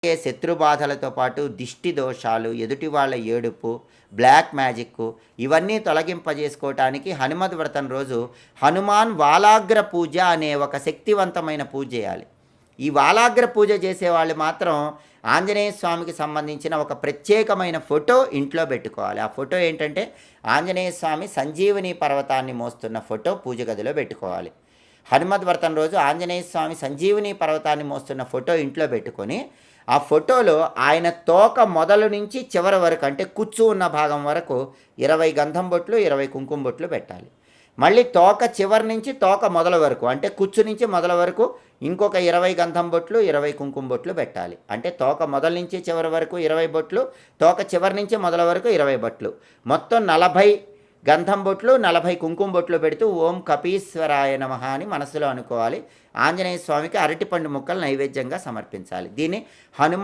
శత్రుబాధలతో పాటు దిష్టి దోషాలు, ఎదుటి వాళ్ళ ఏడుపు, బ్లాక్ మ్యాజిక్కు ఇవన్నీ తొలగింపజేసుకోవటానికి హనుమద్ వ్రతం రోజు హనుమాన్ వాలాగ్ర పూజ అనే ఒక శక్తివంతమైన పూజ చేయాలి. ఈ వాలాగ్ర పూజ చేసేవాళ్ళు మాత్రం ఆంజనేయ స్వామికి సంబంధించిన ఒక ప్రత్యేకమైన ఫోటో ఇంట్లో పెట్టుకోవాలి. ఆ ఫోటో ఏంటంటే ఆంజనేయ స్వామి సంజీవని పర్వతాన్ని మోస్తున్న ఫోటో పూజ గదిలో పెట్టుకోవాలి. హనుమద్ వ్రతం రోజు ఆంజనేయ స్వామి సంజీవని పర్వతాన్ని మోస్తున్న ఫోటో ఇంట్లో పెట్టుకొని ఆ ఫోటోలో ఆయన తోక మొదలు నుంచి చివరి వరకు అంటే కుచ్చు ఉన్న భాగం వరకు 20 గంధం బొట్లు 20 కుంకుమ బొట్లు పెట్టాలి. మళ్ళీ తోక చివరి నుంచి తోక మొదల వరకు అంటే కుచ్చు నుంచి మొదల వరకు ఇంకొక 20 గంధం బొట్లు 20 కుంకుమ బొట్లు పెట్టాలి. అంటే తోక మొదల నుంచి చివరి వరకు 20 బొట్లు, తోక చివరి నుంచి మొదల వరకు 20 బొట్లు, మొత్తం 40 గంధం బొట్లు 40 కుంకుమ బొట్లు పెడుతూ ఓం కపీశ్వరాయ నమః అని మనసులో అనుకోవాలి. ఆంజనేయ స్వామికి అరటిపండు ముక్కలు నైవేద్యంగా సమర్పించాలి. దీన్ని హనుమ